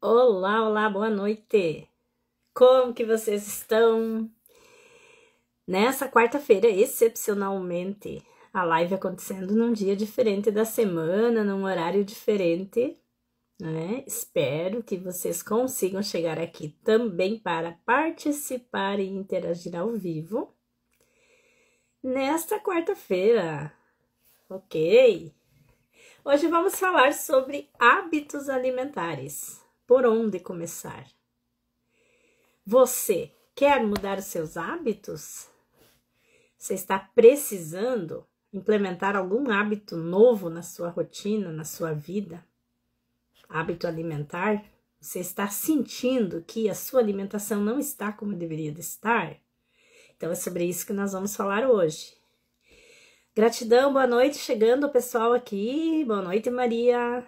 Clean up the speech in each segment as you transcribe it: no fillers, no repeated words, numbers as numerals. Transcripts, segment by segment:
Olá, olá, boa noite. Como que vocês estão? Nessa quarta-feira, excepcionalmente, a live acontecendo num dia diferente da semana, num horário diferente, né? Espero que vocês consigam chegar aqui também para participar e interagir ao vivo. Nesta quarta-feira, ok? Hoje vamos falar sobre hábitos alimentares. Por onde começar? Você quer mudar os seus hábitos? Você está precisando implementar algum hábito novo na sua rotina, na sua vida? Hábito alimentar? Você está sentindo que a sua alimentação não está como deveria estar? Então é sobre isso que nós vamos falar hoje. Gratidão, boa noite, chegando o pessoal aqui. Boa noite, Maria.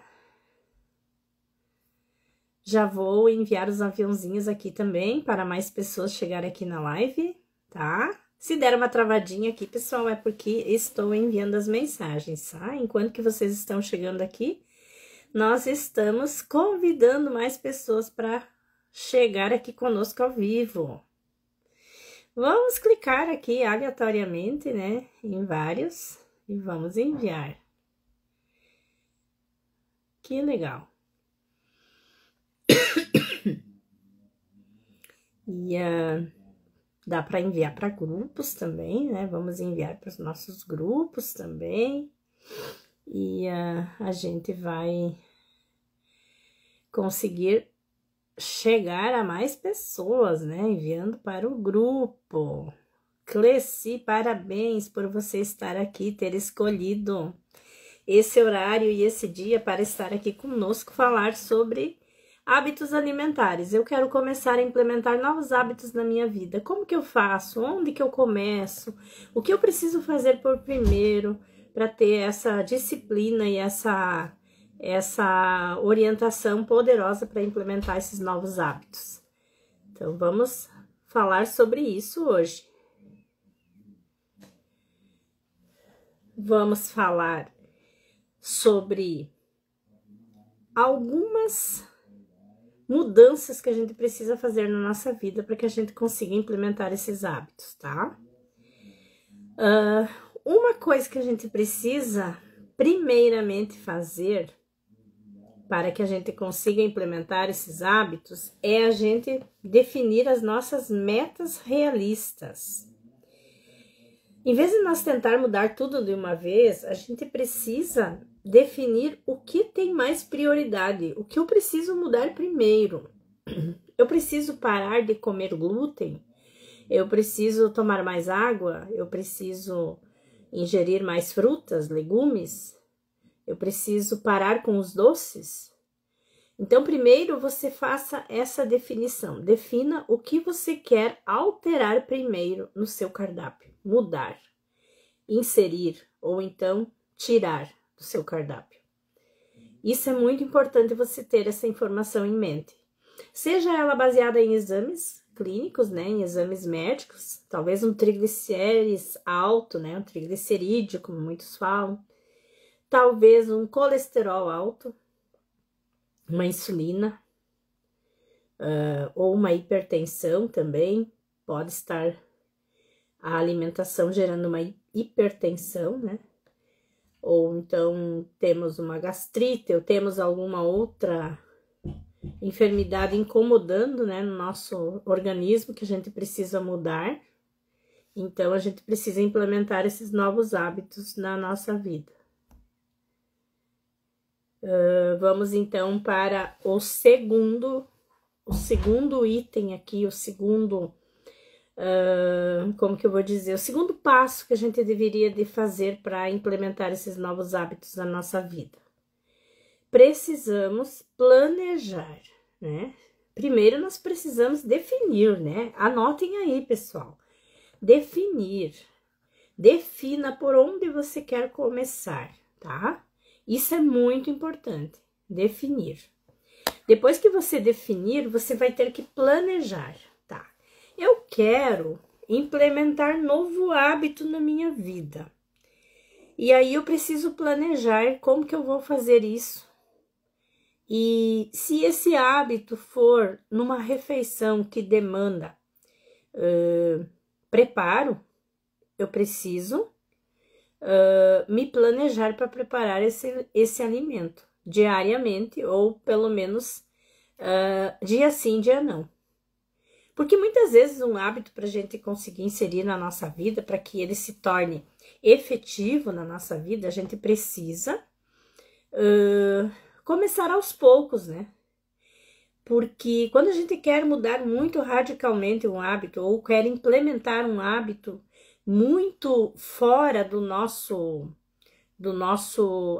Já vou enviar os aviãozinhos aqui também para mais pessoas chegarem aqui na live, tá? Se der uma travadinha aqui, pessoal, é porque estou enviando as mensagens, tá? Enquanto que vocês estão chegando aqui, nós estamos convidando mais pessoas para chegar aqui conosco ao vivo. Vamos clicar aqui aleatoriamente, né, em vários e vamos enviar. Que legal. E dá para enviar para grupos também, né? Vamos enviar para os nossos grupos também. E a gente vai conseguir chegar a mais pessoas, né? Enviando para o grupo. Cleci, parabéns por você estar aqui, ter escolhido esse horário e esse dia para estar aqui conosco, falar sobre hábitos alimentares. Eu quero começar a implementar novos hábitos na minha vida. Como que eu faço? Onde que eu começo? O que eu preciso fazer por primeiro para ter essa disciplina e essa orientação poderosa para implementar esses novos hábitos? Então, vamos falar sobre isso hoje. Vamos falar sobre algumas mudanças que a gente precisa fazer na nossa vida para que a gente consiga implementar esses hábitos, tá? Uma coisa que a gente precisa primeiramente fazer para que a gente consiga implementar esses hábitos é a gente definir as nossas metas realistas. Em vez de nós tentar mudar tudo de uma vez, a gente precisa definir o que tem mais prioridade, o que eu preciso mudar primeiro. Eu preciso parar de comer glúten, eu preciso tomar mais água, eu preciso ingerir mais frutas, legumes, eu preciso parar com os doces. Então, primeiro você faça essa definição, defina o que você quer alterar primeiro no seu cardápio, mudar, inserir ou então tirar do seu cardápio. Isso é muito importante você ter essa informação em mente. Seja ela baseada em exames clínicos, né, em exames médicos, talvez um triglicérides alto, né, um triglicerídeo, como muitos falam, talvez um colesterol alto, uma insulina, ou uma hipertensão também, pode estar a alimentação gerando uma hipertensão, né? Ou então temos uma gastrite, ou temos alguma outra enfermidade incomodando, né, no nosso organismo que a gente precisa mudar. Então, a gente precisa implementar esses novos hábitos na nossa vida. Vamos então para o segundo item aqui, o segundo... como que eu vou dizer? O segundo passo que a gente deveria de fazer para implementar esses novos hábitos na nossa vida. Precisamos planejar, né? Primeiro nós precisamos definir, né? Anotem aí, pessoal. Definir. Defina por onde você quer começar, tá? Isso é muito importante, definir. Depois que você definir, você vai ter que planejar. Eu quero implementar novo hábito na minha vida. E aí eu preciso planejar como que eu vou fazer isso. E se esse hábito for numa refeição que demanda preparo, eu preciso me planejar para preparar esse alimento diariamente, ou pelo menos dia sim, dia não. Porque muitas vezes um hábito para a gente conseguir inserir na nossa vida, para que ele se torne efetivo na nossa vida, a gente precisa começar aos poucos, né? Porque quando a gente quer mudar muito radicalmente um hábito, ou quer implementar um hábito muito fora do nosso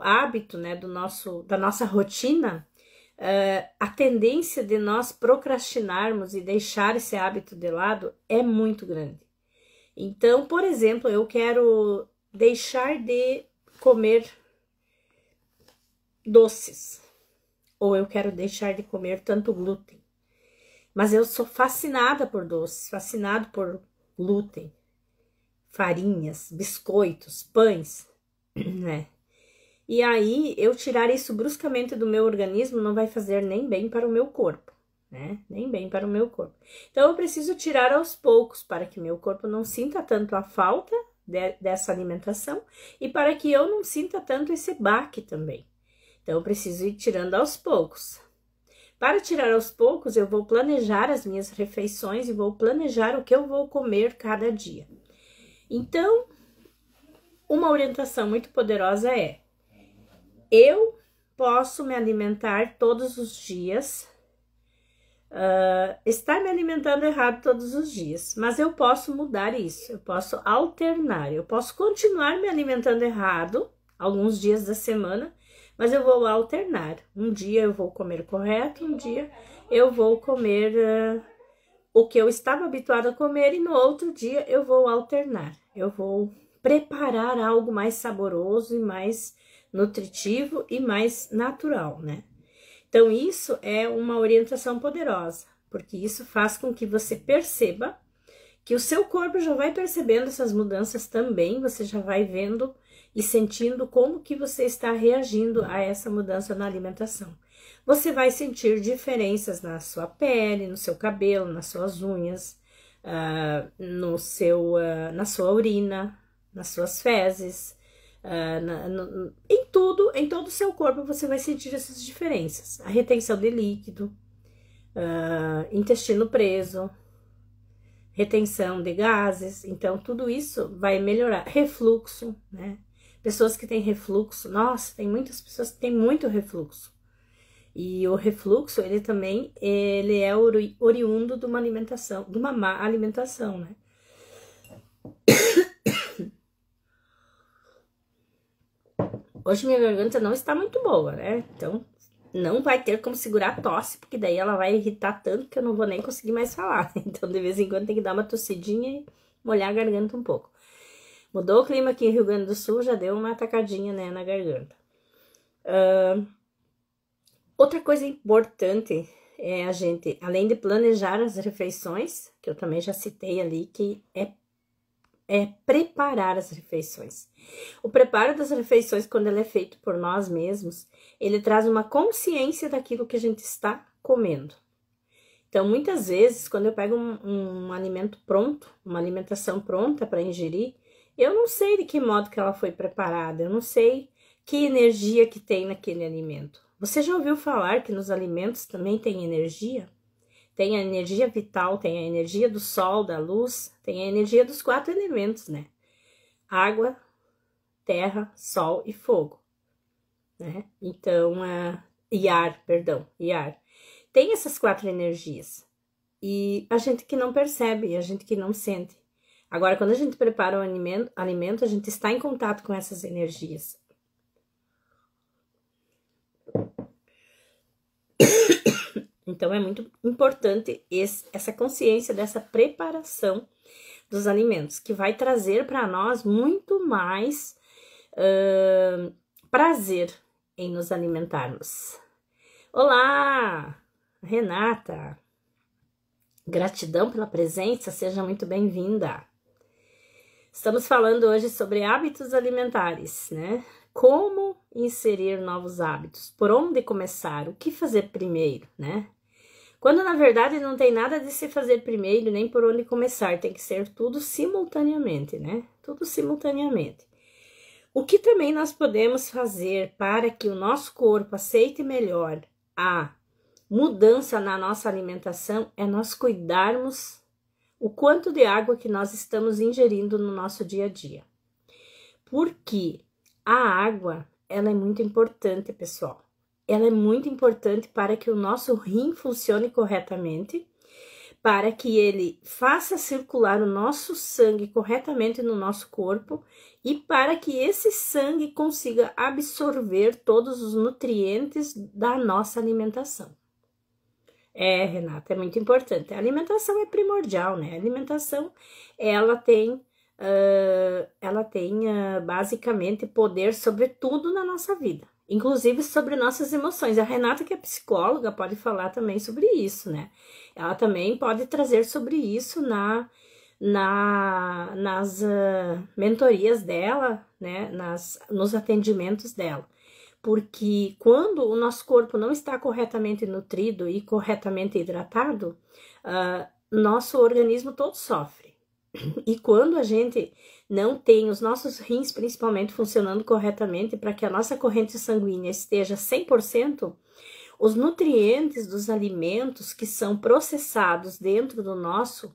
hábito, né? Da nossa rotina, a tendência de nós procrastinarmos e deixar esse hábito de lado é muito grande. Então, por exemplo, eu quero deixar de comer doces, ou eu quero deixar de comer tanto glúten. Mas eu sou fascinada por doces, fascinado por glúten, farinhas, biscoitos, pães, né? E aí, eu tirar isso bruscamente do meu organismo não vai fazer nem bem para o meu corpo, né? Nem bem para o meu corpo. Então, eu preciso tirar aos poucos para que meu corpo não sinta tanto a falta dessa alimentação e para que eu não sinta tanto esse baque também. Então, eu preciso ir tirando aos poucos. Para tirar aos poucos, eu vou planejar as minhas refeições e vou planejar o que eu vou comer cada dia. Então, uma orientação muito poderosa é: eu posso me alimentar todos os dias, estar me alimentando errado todos os dias, mas eu posso mudar isso, eu posso alternar, eu posso continuar me alimentando errado alguns dias da semana, mas eu vou alternar. Um dia eu vou comer correto, um dia eu vou comer o que eu estava habituada a comer e no outro dia eu vou alternar. Eu vou preparar algo mais saboroso e mais nutritivo e mais natural, né? Então, isso é uma orientação poderosa, porque isso faz com que você perceba que o seu corpo já vai percebendo essas mudanças também, você já vai vendo e sentindo como que você está reagindo a essa mudança na alimentação. Você vai sentir diferenças na sua pele, no seu cabelo, nas suas unhas, na sua urina, nas suas fezes, em tudo, em todo o seu corpo você vai sentir essas diferenças. A retenção de líquido, intestino preso, retenção de gases, então tudo isso vai melhorar. Refluxo, né? Pessoas que têm refluxo, nossa, tem muitas pessoas que têm muito refluxo. E o refluxo, ele também, ele é oriundo de uma alimentação, de uma má alimentação, né? Hoje minha garganta não está muito boa, né? Então, não vai ter como segurar a tosse, porque daí ela vai irritar tanto que eu não vou nem conseguir mais falar. Então, de vez em quando tem que dar uma tossidinha e molhar a garganta um pouco. Mudou o clima aqui em Rio Grande do Sul, já deu uma atacadinha, né, na garganta. Outra coisa importante é a gente, além de planejar as refeições, que eu também já citei ali, que é preparar as refeições. O preparo das refeições, quando ele é feito por nós mesmos, ele traz uma consciência daquilo que a gente está comendo. Então, muitas vezes, quando eu pego um alimento pronto, uma alimentação pronta para ingerir, eu não sei de que modo que ela foi preparada, eu não sei que energia que tem naquele alimento. Você já ouviu falar que nos alimentos também tem energia? Tem a energia vital, tem a energia do sol, da luz, tem a energia dos 4 elementos, né? Água, terra, sol e fogo, né? Então, e ar. Tem essas 4 energias. E a gente que não percebe, a gente que não sente. Agora, quando a gente prepara um alimento, a gente está em contato com essas energias. Então, é muito importante essa consciência dessa preparação dos alimentos, que vai trazer para nós muito mais prazer em nos alimentarmos. Olá, Renata! Gratidão pela presença, seja muito bem-vinda. Estamos falando hoje sobre hábitos alimentares, né? como inserir novos hábitos, por onde começar, o que fazer primeiro, né? Quando na verdade não tem nada de se fazer primeiro, nem por onde começar, tem que ser tudo simultaneamente, né? Tudo simultaneamente. O que também nós podemos fazer para que o nosso corpo aceite melhor a mudança na nossa alimentação é nós cuidarmos o quanto de água que nós estamos ingerindo no nosso dia a dia. Porque a água, ela é muito importante, pessoal. Ela é muito importante para que o nosso rim funcione corretamente, para que ele faça circular o nosso sangue corretamente no nosso corpo e para que esse sangue consiga absorver todos os nutrientes da nossa alimentação. Renata, é muito importante. A alimentação é primordial, né? A alimentação, ela tem basicamente poder sobre tudo na nossa vida, inclusive sobre nossas emoções. A Renata, que é psicóloga, pode falar também sobre isso, né? Ela também pode trazer sobre isso nas mentorias dela, né? Nos atendimentos dela. Porque quando o nosso corpo não está corretamente nutrido e corretamente hidratado, nosso organismo todo sofre. E quando a gente não tem os nossos rins, principalmente, funcionando corretamente para que a nossa corrente sanguínea esteja 100%, os nutrientes dos alimentos que são processados dentro do nosso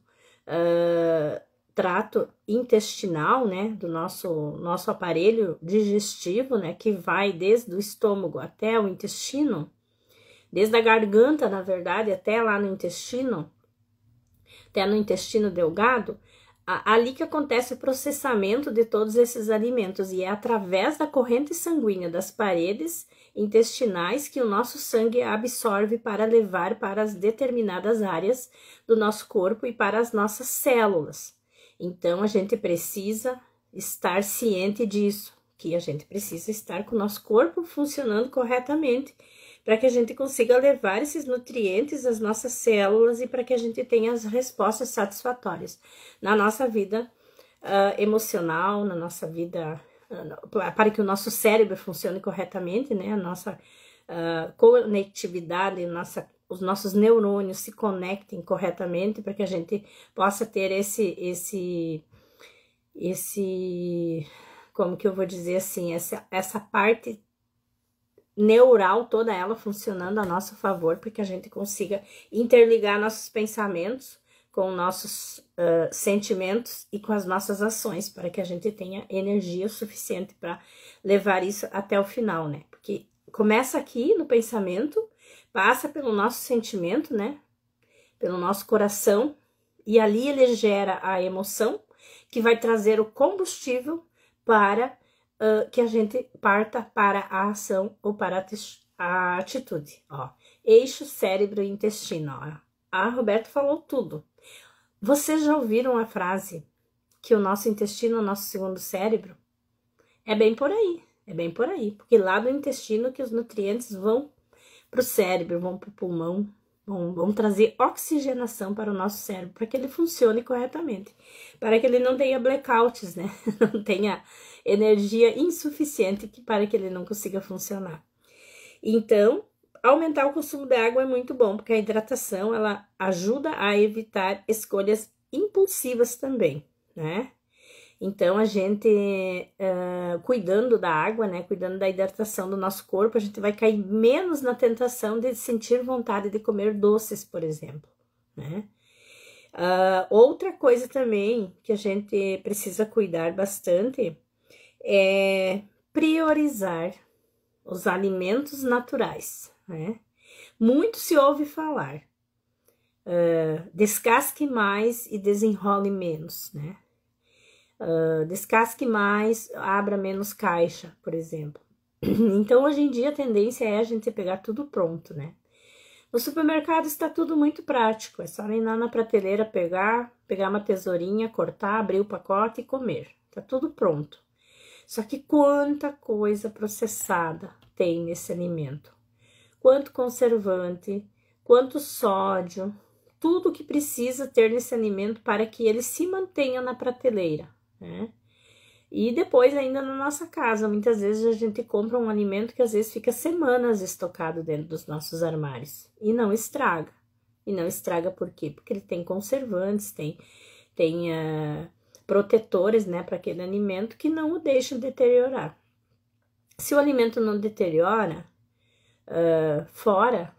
trato intestinal, né, do nosso aparelho digestivo, né, que vai desde o estômago até o intestino, desde a garganta, na verdade, até lá no intestino, até no intestino delgado, ali que acontece o processamento de todos esses alimentos, e é através da corrente sanguínea das paredes intestinais que o nosso sangue absorve para levar para as determinadas áreas do nosso corpo e para as nossas células. Então, a gente precisa estar ciente disso, que a gente precisa estar com o nosso corpo funcionando corretamente, para que a gente consiga levar esses nutrientes às nossas células e para que a gente tenha as respostas satisfatórias na nossa vida emocional, na nossa vida, para que o nosso cérebro funcione corretamente, né? A nossa conectividade, os nossos neurônios se conectem corretamente, para que a gente possa ter esse como que eu vou dizer assim, essa parte neural, toda ela funcionando a nosso favor, para que a gente consiga interligar nossos pensamentos com nossos sentimentos e com as nossas ações, para que a gente tenha energia suficiente para levar isso até o final, né? Porque começa aqui no pensamento, passa pelo nosso sentimento, né? Pelo nosso coração, e ali ele gera a emoção, que vai trazer o combustível para que a gente parta para a ação ou para a atitude, ó. Eixo cérebro e intestino, ó. A Roberta falou tudo. Vocês já ouviram a frase que o nosso intestino é o nosso segundo cérebro? É bem por aí, porque lá do intestino que os nutrientes vão para o cérebro, vão para o pulmão, vão trazer oxigenação para o nosso cérebro, para que ele funcione corretamente, para que ele não tenha blackouts, né? Não tenha energia insuficiente para que ele não consiga funcionar. Então, aumentar o consumo de água é muito bom, porque a hidratação, ela ajuda a evitar escolhas impulsivas também, né? Então, a gente, cuidando da água, né, cuidando da hidratação do nosso corpo, a gente vai cair menos na tentação de sentir vontade de comer doces, por exemplo, né? Outra coisa também que a gente precisa cuidar bastante é priorizar os alimentos naturais, né? Muito se ouve falar, descasque mais e desenrole menos, né? Descasque mais, abra menos caixa, por exemplo. Então, hoje em dia, a tendência é a gente pegar tudo pronto, né? No supermercado está tudo muito prático, é só ir lá na prateleira, pegar uma tesourinha, cortar, abrir o pacote e comer. Tá tudo pronto. Só que quanta coisa processada tem nesse alimento. Quanto conservante, quanto sódio, tudo que precisa ter nesse alimento para que ele se mantenha na prateleira, né? E depois ainda na nossa casa, muitas vezes a gente compra um alimento que às vezes fica semanas estocado dentro dos nossos armários e não estraga. E não estraga por quê? Porque ele tem conservantes, tem protetores, né, para aquele alimento que não o deixam deteriorar. Se o alimento não deteriora fora,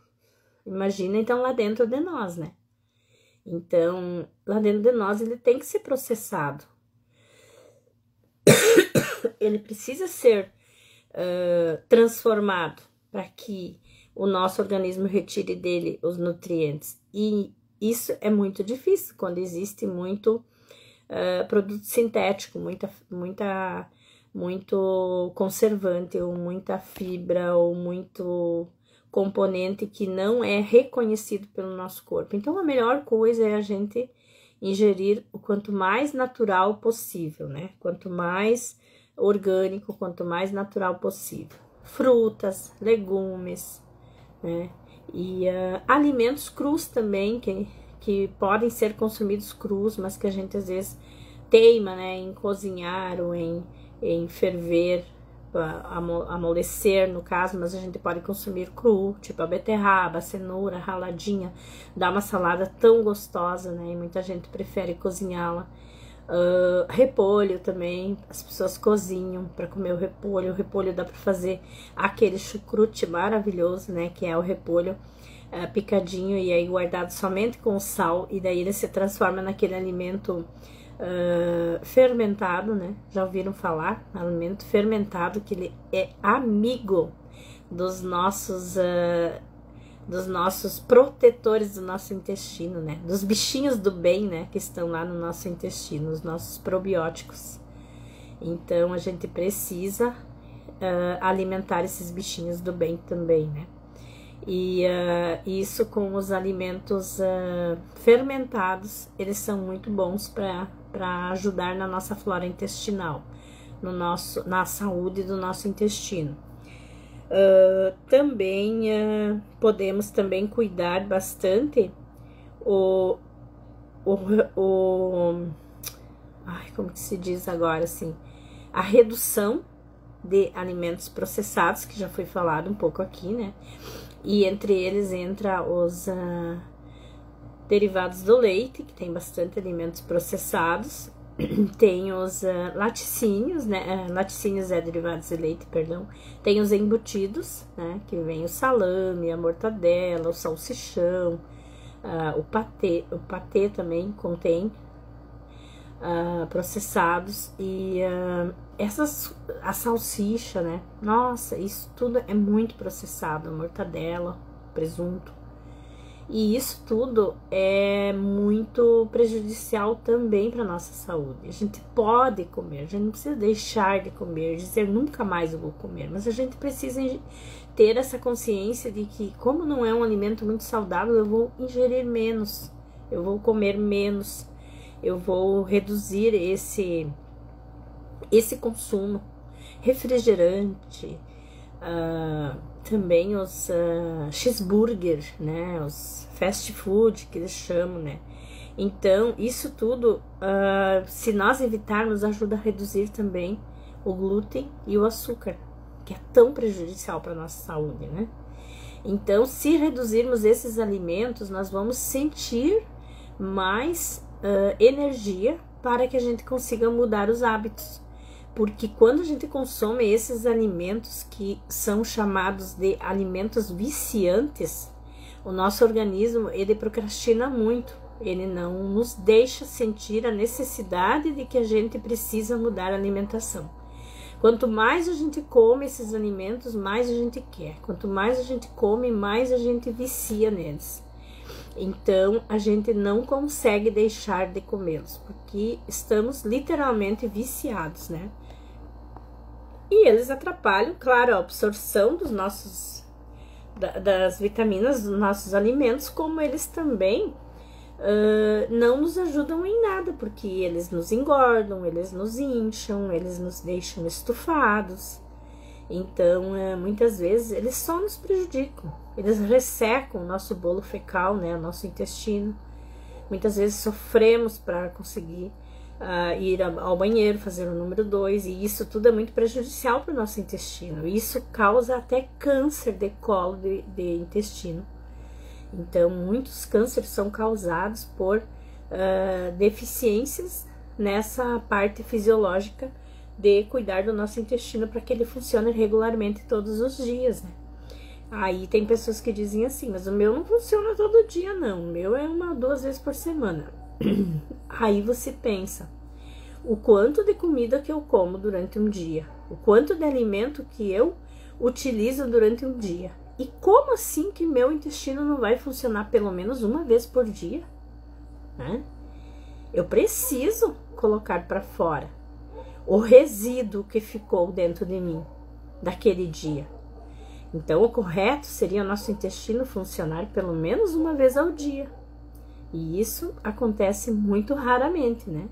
imagina então lá dentro de nós, né? Então, lá dentro de nós ele tem que ser processado. Ele precisa ser transformado para que o nosso organismo retire dele os nutrientes. E isso é muito difícil quando existe muito produto sintético, muito conservante, ou muita fibra, ou muito componente que não é reconhecido pelo nosso corpo. Então, a melhor coisa é a gente ingerir o quanto mais natural possível, né? Quanto mais orgânico, quanto mais natural possível. Frutas, legumes, né? E alimentos crus também, que podem ser consumidos crus, mas que a gente às vezes teima, né, em cozinhar ou em ferver, amolecer no caso, mas a gente pode consumir cru, tipo a beterraba, a cenoura raladinha, dá uma salada tão gostosa, né, e muita gente prefere cozinhá-la. Repolho também, as pessoas cozinham para comer o repolho dá para fazer aquele chucrute maravilhoso, né, que é o repolho picadinho e aí guardado somente com sal, e daí ele se transforma naquele alimento fermentado, né? Já ouviram falar? Alimento fermentado, que ele é amigo dos nossos protetores do nosso intestino, né? Dos bichinhos do bem, né? Que estão lá no nosso intestino, os nossos probióticos. Então, a gente precisa alimentar esses bichinhos do bem também, né? E isso com os alimentos fermentados, eles são muito bons para ajudar na nossa flora intestinal, na saúde do nosso intestino. Também podemos também cuidar bastante como que se diz agora assim, a redução de alimentos processados, que já foi falado um pouco aqui, né? E entre eles entra os derivados do leite, que tem bastante alimentos processados. Tem os laticínios, né? Laticínios derivados de leite, perdão. Tem os embutidos, né? Que vem o salame, a mortadela, o salsichão, o patê. O patê também contém processados. E a salsicha, né? Nossa, isso tudo é muito processado. A mortadela, presunto. E isso tudo é muito prejudicial também para nossa saúde. A gente pode comer, a gente não precisa deixar de comer, dizer nunca mais eu vou comer, mas a gente precisa ter essa consciência de que, como não é um alimento muito saudável, eu vou ingerir menos, eu vou comer menos, eu vou reduzir esse consumo. Refrigerante, também os cheeseburger, né, os fast food que eles chamam, né. Então, isso tudo, se nós evitarmos, ajuda a reduzir também o glúten e o açúcar, que é tão prejudicial para a nossa saúde, né. Então, se reduzirmos esses alimentos, nós vamos sentir mais energia para que a gente consiga mudar os hábitos. Porque quando a gente consome esses alimentos que são chamados de alimentos viciantes, o nosso organismo, ele procrastina muito. Ele não nos deixa sentir a necessidade de que a gente precisa mudar a alimentação. Quanto mais a gente come esses alimentos, mais a gente quer. Quanto mais a gente come, mais a gente vicia neles. Então, a gente não consegue deixar de comê-los, porque estamos literalmente viciados, né? E eles atrapalham, claro, a absorção das vitaminas dos nossos alimentos, como eles também não nos ajudam em nada, porque eles nos engordam, eles nos incham, eles nos deixam estufados. Então, muitas vezes, eles só nos prejudicam. Eles ressecam o nosso bolo fecal, né, o nosso intestino. Muitas vezes sofremos para conseguir ir ao banheiro, fazer o número 2, e isso tudo é muito prejudicial para o nosso intestino. Isso causa até câncer de colo de intestino. Então, muitos cânceres são causados por deficiências nessa parte fisiológica de cuidar do nosso intestino para que ele funcione regularmente todos os dias, né? Aí tem pessoas que dizem assim, mas o meu não funciona todo dia, não. O meu é 1 ou 2 vezes por semana. Aí você pensa, o quanto de comida que eu como durante um dia, o quanto de alimento que eu utilizo durante um dia. E como assim que meu intestino não vai funcionar pelo menos 1 vez por dia? Né? Eu preciso colocar para fora o resíduo que ficou dentro de mim daquele dia. Então, o correto seria o nosso intestino funcionar pelo menos 1 vez ao dia. E isso acontece muito raramente, né?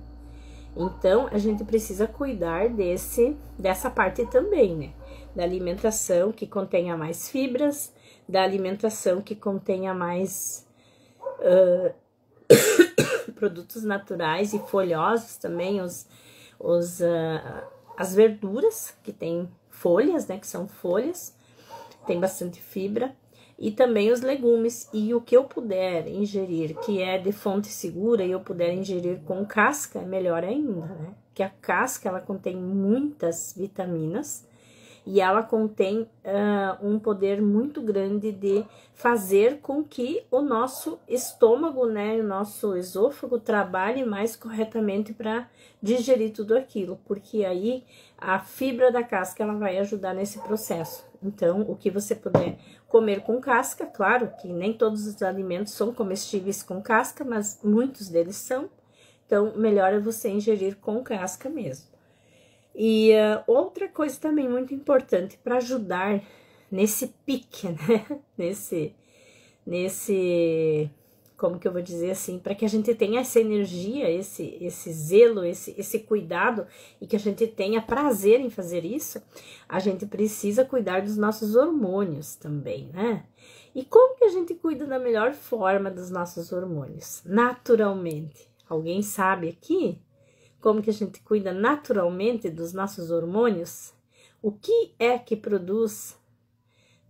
Então, a gente precisa cuidar dessa parte também, né? Da alimentação que contenha mais fibras, da alimentação que contenha mais produtos naturais e folhosos também, as verduras que tem folhas, né? Que são folhas, tem bastante fibra. E também os legumes, e o que eu puder ingerir, que é de fonte segura, e eu puder ingerir com casca, é melhor ainda, né? Porque a casca, ela contém muitas vitaminas, e ela contém um poder muito grande de fazer com que o nosso estômago, né, o nosso esôfago trabalhe mais corretamente para digerir tudo aquilo, porque aí a fibra da casca, ela vai ajudar nesse processo. Então, o que você puder comer com casca, claro que nem todos os alimentos são comestíveis com casca, mas muitos deles são. Então, melhor é você ingerir com casca mesmo. E outra coisa também muito importante para ajudar nesse pique, né? Nesse, como que eu vou dizer assim, para que a gente tenha essa energia, esse zelo, esse cuidado e que a gente tenha prazer em fazer isso, a gente precisa cuidar dos nossos hormônios também, né? E como que a gente cuida da melhor forma dos nossos hormônios? Naturalmente. Alguém sabe aqui como que a gente cuida naturalmente dos nossos hormônios? O que é que produz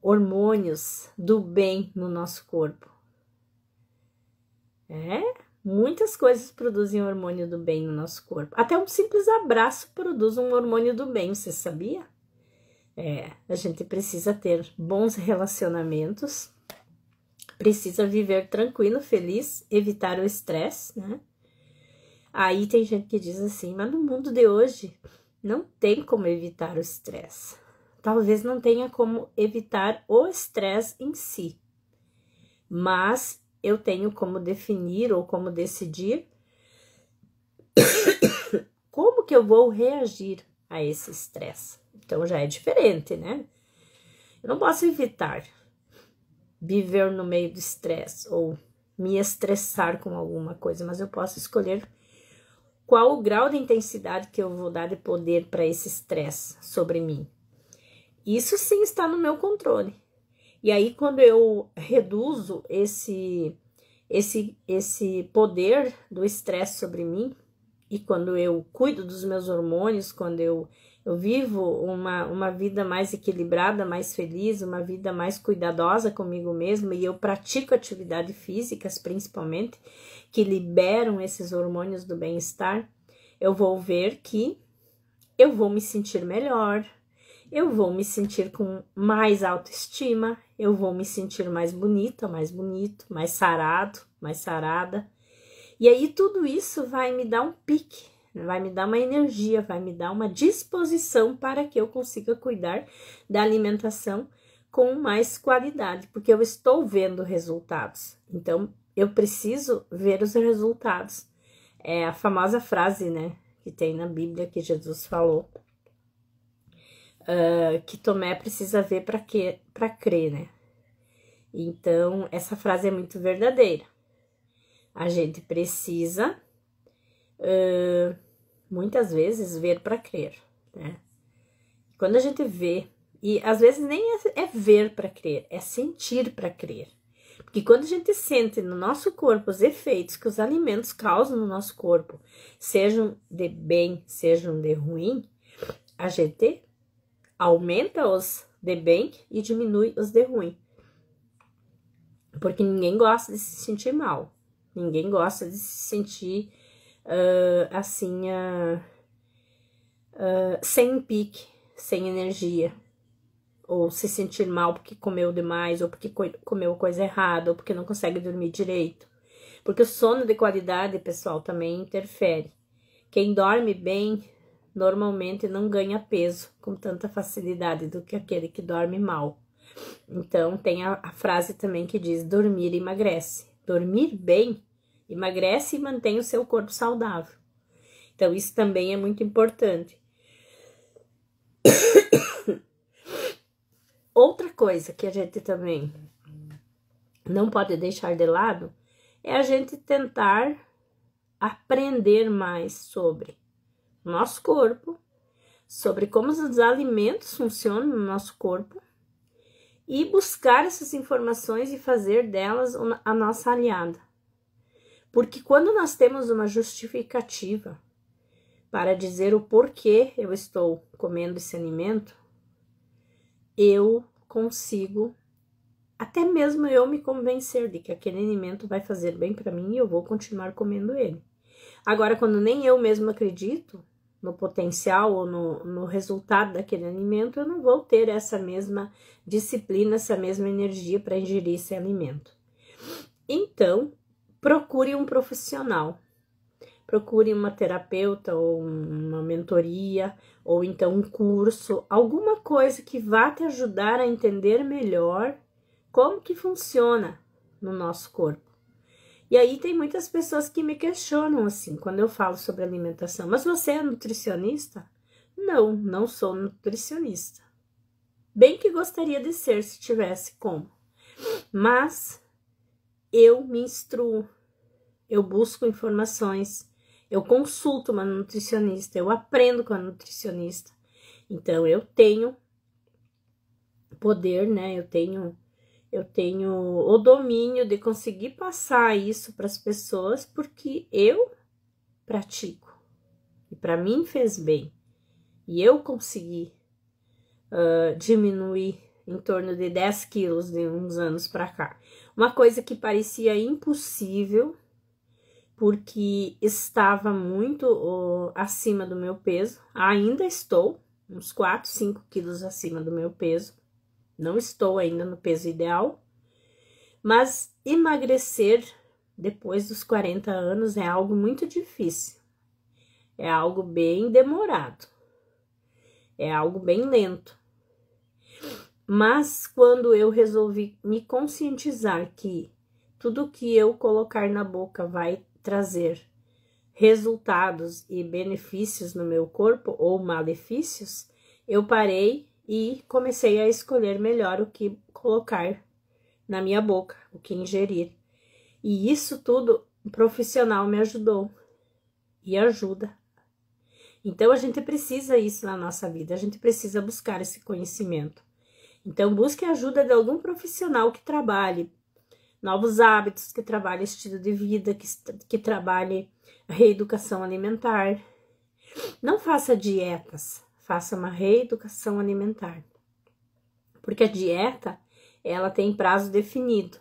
hormônios do bem no nosso corpo? Muitas coisas produzem hormônio do bem no nosso corpo. Até um simples abraço produz um hormônio do bem, você sabia? A gente precisa ter bons relacionamentos, precisa viver tranquilo, feliz, evitar o estresse, né? Aí tem gente que diz assim, mas no mundo de hoje não tem como evitar o estresse. Talvez não tenha como evitar o estresse em si, mas eu tenho como definir ou como decidir como que eu vou reagir a esse estresse. Então já é diferente, né? Eu não posso evitar viver no meio do estresse ou me estressar com alguma coisa, mas eu posso escolher qual o grau de intensidade que eu vou dar de poder para esse estresse sobre mim. Isso sim está no meu controle. E aí, quando eu reduzo esse poder do estresse sobre mim, e quando eu cuido dos meus hormônios, quando eu vivo uma vida mais equilibrada, mais feliz, uma vida mais cuidadosa comigo mesma, e eu pratico atividades físicas, principalmente, que liberam esses hormônios do bem-estar, eu vou ver que eu vou me sentir melhor, eu vou me sentir com mais autoestima, eu vou me sentir mais bonita, mais bonito, mais sarado, mais sarada. E aí tudo isso vai me dar um pique, vai me dar uma energia, vai me dar uma disposição para que eu consiga cuidar da alimentação com mais qualidade, porque eu estou vendo resultados. Então, eu preciso ver os resultados. É a famosa frase, né, que tem na Bíblia que Jesus falou, que Tomé precisa ver para crer, né? Então, essa frase é muito verdadeira. A gente precisa, muitas vezes, ver para crer, né? Quando a gente vê, e às vezes nem é ver para crer, é sentir para crer. Porque quando a gente sente no nosso corpo os efeitos que os alimentos causam no nosso corpo, sejam de bem, sejam de ruim, a gente aumenta os de bem e diminui os de ruim. Porque ninguém gosta de se sentir mal. Ninguém gosta de se sentir sem pique, sem energia. Ou se sentir mal porque comeu demais, ou porque comeu coisa errada, ou porque não consegue dormir direito. Porque o sono de qualidade, pessoal, também interfere. Quem dorme bem, normalmente não ganha peso com tanta facilidade do que aquele que dorme mal. Então, tem a frase também que diz, dormir emagrece. Dormir bem emagrece e mantém o seu corpo saudável. Então, isso também é muito importante. Outra coisa que a gente também não pode deixar de lado é a gente tentar aprender mais sobre o nosso corpo, sobre como os alimentos funcionam no nosso corpo e buscar essas informações e fazer delas a nossa aliada. Porque quando nós temos uma justificativa para dizer o porquê eu estou comendo esse alimento, eu consigo, até mesmo eu me convencer de que aquele alimento vai fazer bem para mim e eu vou continuar comendo ele. Agora, quando nem eu mesmo acredito no potencial ou no resultado daquele alimento, eu não vou ter essa mesma disciplina, essa mesma energia para ingerir esse alimento. Então, procure um profissional. Procure uma terapeuta ou uma mentoria, ou então um curso, alguma coisa que vá te ajudar a entender melhor como que funciona no nosso corpo. E aí tem muitas pessoas que me questionam assim, quando eu falo sobre alimentação. Mas você é nutricionista? Não, não sou nutricionista. Bem que gostaria de ser se tivesse como. Mas eu me instruo, eu busco informações, eu consulto uma nutricionista, eu aprendo com a nutricionista. Então, eu tenho poder, né? Eu tenho o domínio de conseguir passar isso para as pessoas, porque eu pratico. E para mim fez bem. E eu consegui diminuir em torno de 10 quilos de uns anos para cá. Uma coisa que parecia impossível, porque estava muito acima do meu peso. Ainda estou uns 4, 5 quilos acima do meu peso. Não estou ainda no peso ideal, mas emagrecer depois dos 40 anos é algo muito difícil. É algo bem demorado. É algo bem lento. Mas quando eu resolvi me conscientizar que tudo que eu colocar na boca vai trazer resultados e benefícios no meu corpo ou malefícios, eu parei e comecei a escolher melhor o que colocar na minha boca, o que ingerir. E isso tudo um profissional me ajudou e ajuda. Então a gente precisa isso na nossa vida, a gente precisa buscar esse conhecimento. Então busque a ajuda de algum profissional que trabalhe novos hábitos, que trabalhe estilo de vida, que trabalhe reeducação alimentar. Não faça dietas, faça uma reeducação alimentar. Porque a dieta, ela tem prazo definido.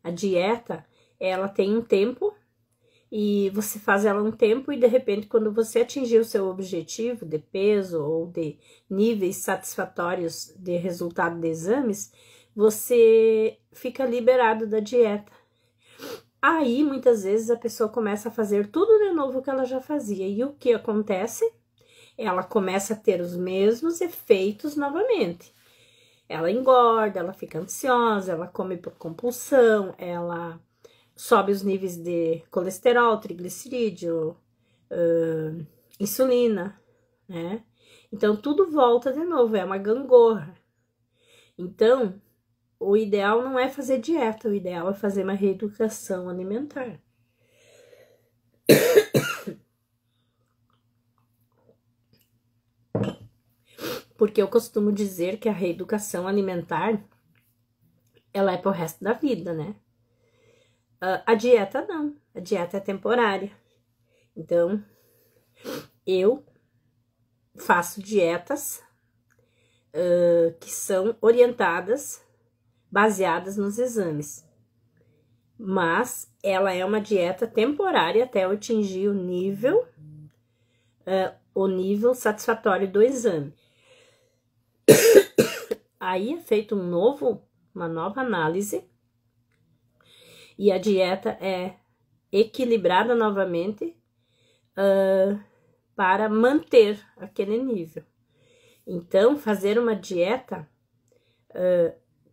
A dieta, ela tem um tempo e você faz ela um tempo e de repente quando você atingir o seu objetivo de peso ou de níveis satisfatórios de resultado de exames, você fica liberado da dieta. Aí, muitas vezes, a pessoa começa a fazer tudo de novo que ela já fazia. E o que acontece? Ela começa a ter os mesmos efeitos novamente. Ela engorda, ela fica ansiosa, ela come por compulsão, ela sobe os níveis de colesterol, triglicerídeo, insulina, né? Então, tudo volta de novo, é uma gangorra. Então, o ideal não é fazer dieta, o ideal é fazer uma reeducação alimentar. Porque eu costumo dizer que a reeducação alimentar, ela é pro resto da vida, né? A dieta não, a dieta é temporária. Então, eu faço dietas que são orientadas, baseadas nos exames. Mas ela é uma dieta temporária até eu atingir o nível satisfatório do exame. Aí é feito uma nova análise e a dieta é equilibrada novamente para manter aquele nível. Então, fazer uma dieta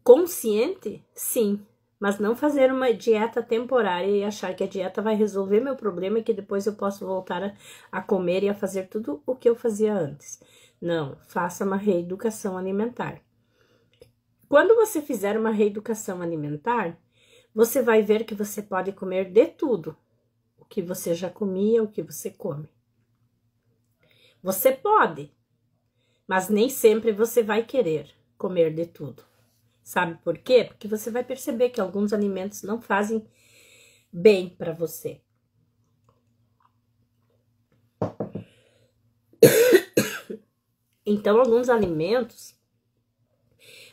consciente, sim, mas não fazer uma dieta temporária e achar que a dieta vai resolver meu problema e que depois eu posso voltar a comer e a fazer tudo o que eu fazia antes. Não, faça uma reeducação alimentar. Quando você fizer uma reeducação alimentar, você vai ver que você pode comer de tudo, o que você já comia, o que você come. Você pode, mas nem sempre você vai querer comer de tudo. Sabe por quê? Porque você vai perceber que alguns alimentos não fazem bem para você. Então, alguns alimentos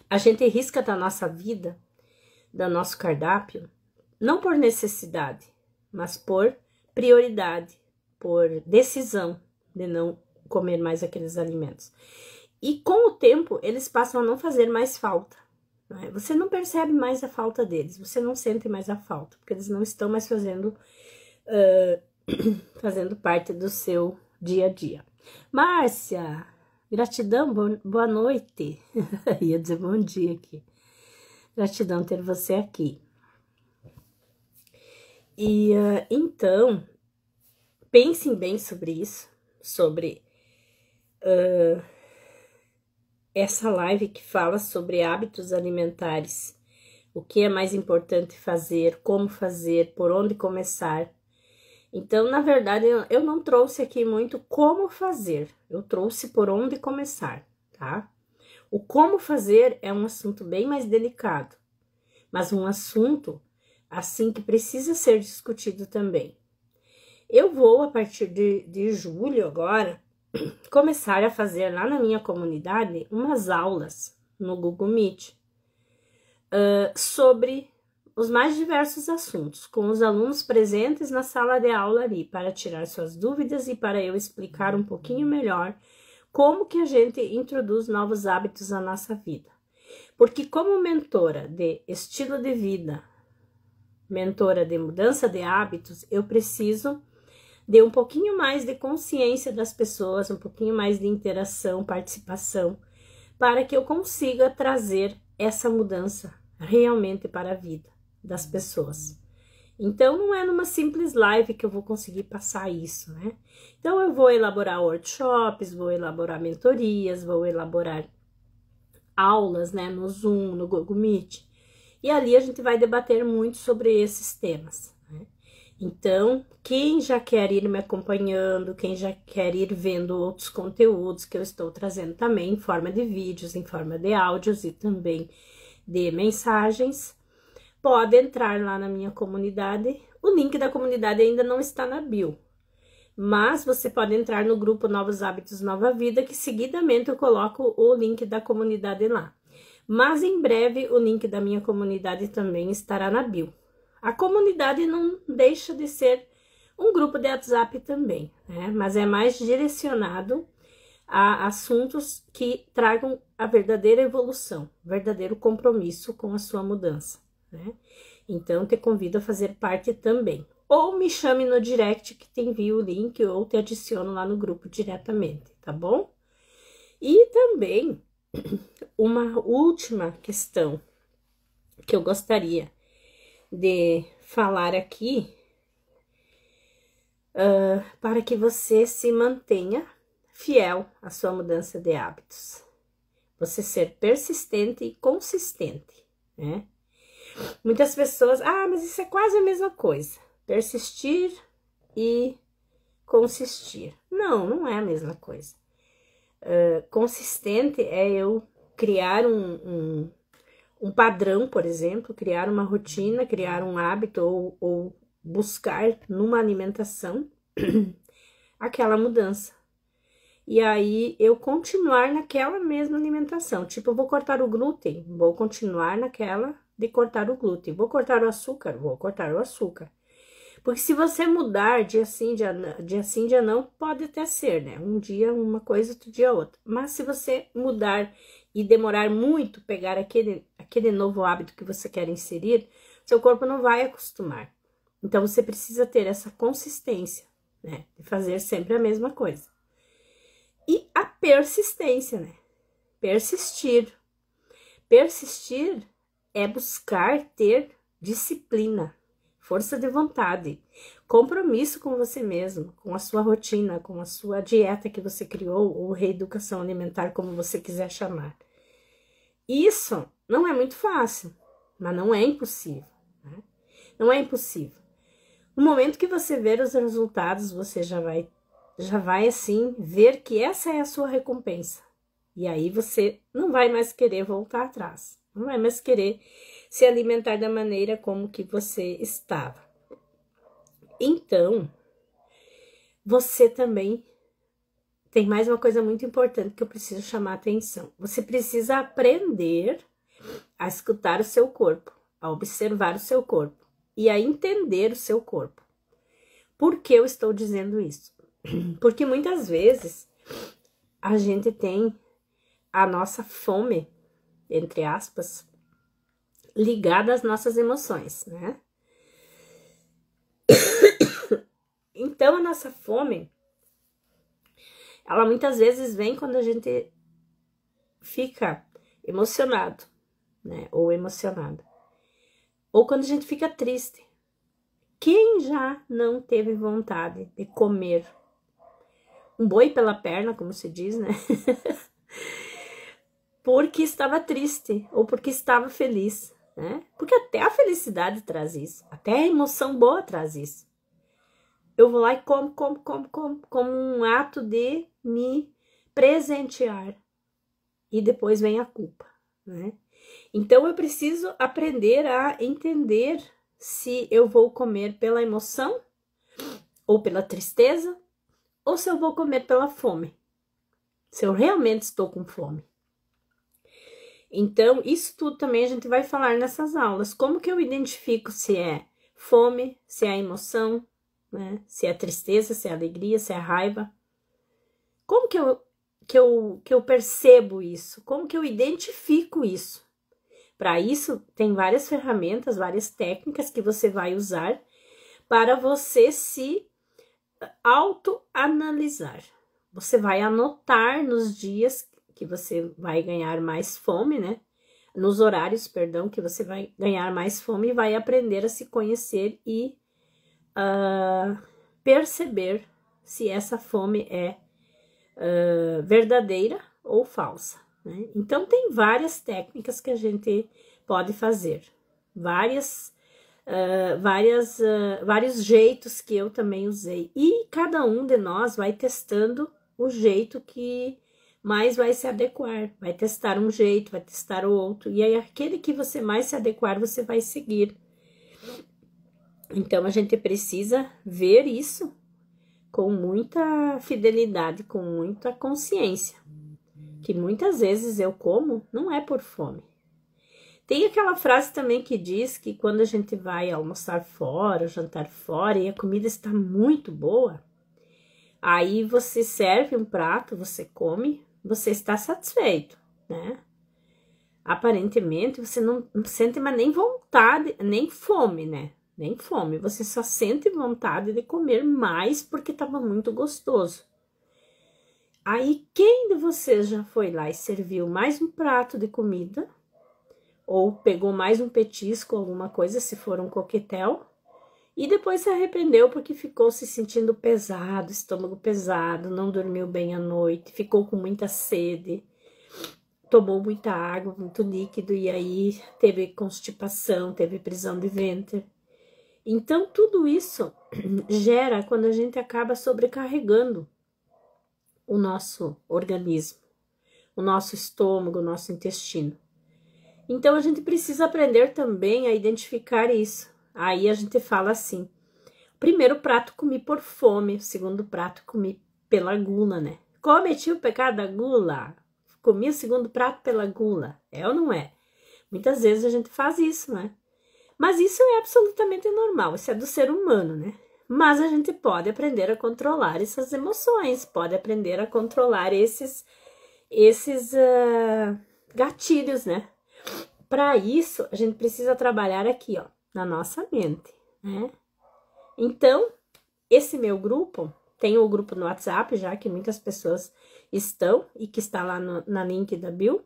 a gente risca da nossa vida, do nosso cardápio, não por necessidade, mas por prioridade, por decisão de não comer mais aqueles alimentos. E com o tempo, eles passam a não fazer mais falta. Né? Você não percebe mais a falta deles, você não sente mais a falta, porque eles não estão mais fazendo parte do seu dia a dia. Márcia, gratidão, boa noite. Ia dizer bom dia aqui. Gratidão ter você aqui. E então, pensem bem sobre isso, sobre essa live que fala sobre hábitos alimentares. O que é mais importante fazer, como fazer, por onde começar. Então, na verdade, eu não trouxe aqui muito como fazer, eu trouxe por onde começar, tá? O como fazer é um assunto bem mais delicado, mas um assunto, assim, que precisa ser discutido também. Eu vou, a partir de julho agora, começar a fazer lá na minha comunidade umas aulas no Google Meet sobre os mais diversos assuntos, com os alunos presentes na sala de aula ali, para tirar suas dúvidas e para eu explicar um pouquinho melhor como que a gente introduz novos hábitos na nossa vida. Porque como mentora de estilo de vida, mentora de mudança de hábitos, eu preciso de um pouquinho mais de consciência das pessoas, um pouquinho mais de interação, participação, para que eu consiga trazer essa mudança realmente para a vida das pessoas. Então, não é numa simples live que eu vou conseguir passar isso, né? Então, eu vou elaborar workshops, vou elaborar mentorias, vou elaborar aulas, né, no Zoom, no Google Meet, e ali a gente vai debater muito sobre esses temas, né? Então, quem já quer ir me acompanhando, quem já quer ir vendo outros conteúdos que eu estou trazendo também em forma de vídeos, em forma de áudios e também de mensagens, pode entrar lá na minha comunidade. O link da comunidade ainda não está na bio, mas você pode entrar no grupo Novos Hábitos Nova Vida, que seguidamente eu coloco o link da comunidade lá. Mas em breve o link da minha comunidade também estará na bio. A comunidade não deixa de ser um grupo de WhatsApp também, né? Mas é mais direcionado a assuntos que tragam a verdadeira evolução, verdadeiro compromisso com a sua mudança, né? Então, te convido a fazer parte também. Ou me chame no direct que te envio o link ou te adiciono lá no grupo diretamente, tá bom? E também, uma última questão que eu gostaria de falar aqui, para que você se mantenha fiel à sua mudança de hábitos. Você ser persistente e consistente, né? Muitas pessoas, mas isso é quase a mesma coisa. Persistir e consistir. Não, não é a mesma coisa. Consistente é eu criar um padrão, por exemplo, criar uma rotina, criar um hábito ou buscar numa alimentação aquela mudança. E aí eu continuar naquela mesma alimentação. Tipo, eu vou cortar o glúten, vou continuar naquela de cortar o glúten. Vou cortar o açúcar, vou cortar o açúcar. Porque se você mudar dia sim, dia não, pode até ser, né? Um dia uma coisa, outro dia outra. Mas se você mudar e demorar muito, pegar aquele novo hábito que você quer inserir, seu corpo não vai acostumar. Então, você precisa ter essa consistência, né? De fazer sempre a mesma coisa. E a persistência, né? Persistir. Persistir é buscar ter disciplina, força de vontade, compromisso com você mesmo, com a sua rotina, com a sua dieta que você criou, ou reeducação alimentar, como você quiser chamar. Isso não é muito fácil, mas não é impossível, né? Não é impossível. No momento que você ver os resultados, você já vai assim ver que essa é a sua recompensa. E aí você não vai mais querer voltar atrás, não vai mais querer se alimentar da maneira como que você estava. Então, você também tem mais uma coisa muito importante que eu preciso chamar a atenção. Você precisa aprender a escutar o seu corpo, a observar o seu corpo e a entender o seu corpo. Por que eu estou dizendo isso? Porque muitas vezes a gente tem a nossa fome, entre aspas, ligada às nossas emoções, né? Então, a nossa fome, ela muitas vezes vem quando a gente fica emocionado, né? Ou emocionada. Ou quando a gente fica triste. Quem já não teve vontade de comer um boi pela perna, como se diz, né? Porque estava triste ou porque estava feliz, né? Porque até a felicidade traz isso, até a emoção boa traz isso. Eu vou lá e como um ato de me presentear. E depois vem a culpa, né? Então, eu preciso aprender a entender se eu vou comer pela emoção, ou pela tristeza, ou se eu vou comer pela fome. Se eu realmente estou com fome. Então, isso tudo também a gente vai falar nessas aulas. Como que eu identifico se é fome, se é emoção, né? Se é tristeza, se é alegria, se é raiva. Como que eu percebo isso? Como que eu identifico isso? Para isso, tem várias ferramentas, várias técnicas que você vai usar para você se autoanalisar. Você vai anotar nos dias que você vai ganhar mais fome, né? Nos horários, perdão, que você vai ganhar mais fome e vai aprender a se conhecer e perceber se essa fome é verdadeira ou falsa, né? Então, tem várias técnicas que a gente pode fazer, vários jeitos que eu também usei, e cada um de nós vai testando o jeito que mais vai se adequar, vai testar um jeito, vai testar o outro, e aí aquele que você mais se adequar, você vai seguir. Então, a gente precisa ver isso com muita fidelidade, com muita consciência, que muitas vezes eu como não é por fome. Tem aquela frase também que diz que quando a gente vai almoçar fora, jantar fora e a comida está muito boa, aí você serve um prato, você come, você está satisfeito, né? Aparentemente você não sente mais nem vontade, nem fome, né? Nem fome, você só sente vontade de comer mais porque estava muito gostoso. Aí, quem de vocês já foi lá e serviu mais um prato de comida? Ou pegou mais um petisco, alguma coisa, se for um coquetel, e depois se arrependeu porque ficou se sentindo pesado, estômago pesado, não dormiu bem à noite, ficou com muita sede, tomou muita água, muito líquido, e aí teve constipação, teve prisão de ventre. Então, tudo isso gera quando a gente acaba sobrecarregando o nosso organismo, o nosso estômago, o nosso intestino. Então, a gente precisa aprender também a identificar isso. Aí a gente fala assim, o primeiro prato comi por fome, o segundo prato comi pela gula, né? Cometi o pecado da gula, comi o segundo prato pela gula, é ou não é? Muitas vezes a gente faz isso, né? Mas isso é absolutamente normal, isso é do ser humano, né? Mas a gente pode aprender a controlar essas emoções, pode aprender a controlar esses gatilhos, né? Para isso, a gente precisa trabalhar aqui, ó, na nossa mente, né? Então, esse meu grupo, tem o grupo no WhatsApp, já que muitas pessoas estão, e que está lá na link da bio,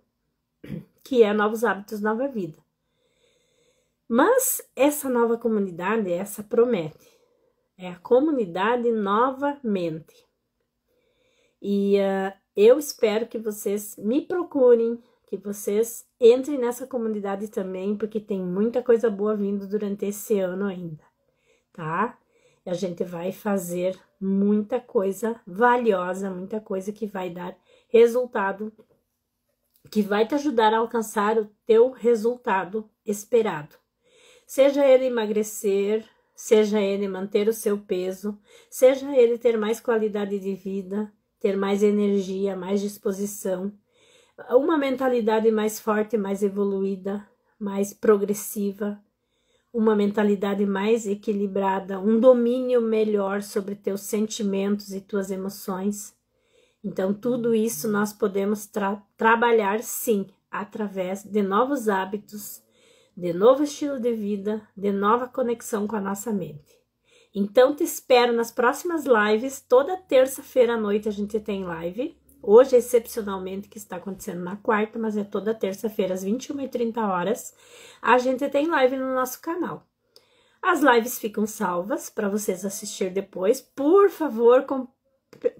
que é Novos Hábitos, Nova Vida. Mas essa nova comunidade, essa promete, é a comunidade novamente. E eu espero que vocês me procurem, que vocês entrem nessa comunidade também, porque tem muita coisa boa vindo durante esse ano ainda, tá? A gente vai fazer muita coisa valiosa, muita coisa que vai dar resultado, que vai te ajudar a alcançar o teu resultado esperado. Seja ele emagrecer, seja ele manter o seu peso, seja ele ter mais qualidade de vida, ter mais energia, mais disposição, uma mentalidade mais forte, mais evoluída, mais progressiva, uma mentalidade mais equilibrada, um domínio melhor sobre teus sentimentos e tuas emoções. Então, tudo isso nós podemos trabalhar, sim, através de novos hábitos, de novo estilo de vida, de nova conexão com a nossa mente. Então, te espero nas próximas lives. Toda terça-feira à noite a gente tem live. Hoje, excepcionalmente, que está acontecendo na quarta, mas é toda terça-feira, às 21h30, a gente tem live no nosso canal. As lives ficam salvas para vocês assistir depois. Por favor,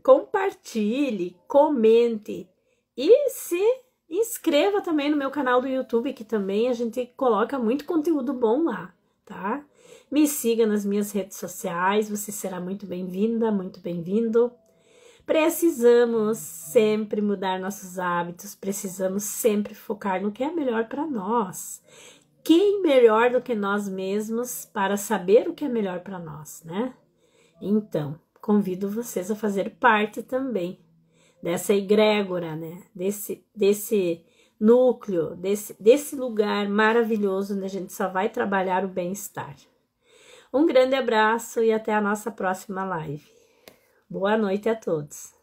compartilhe, comente e se inscreva também no meu canal do YouTube, que também a gente coloca muito conteúdo bom lá, tá? Me siga nas minhas redes sociais, você será muito bem-vinda, muito bem-vindo. Precisamos sempre mudar nossos hábitos, precisamos sempre focar no que é melhor para nós. Quem melhor do que nós mesmos para saber o que é melhor para nós, né? Então, convido vocês a fazer parte também dessa egrégora, né? Desse núcleo, desse lugar maravilhoso onde a gente só vai trabalhar o bem-estar. Um grande abraço e até a nossa próxima live. Boa noite a todos.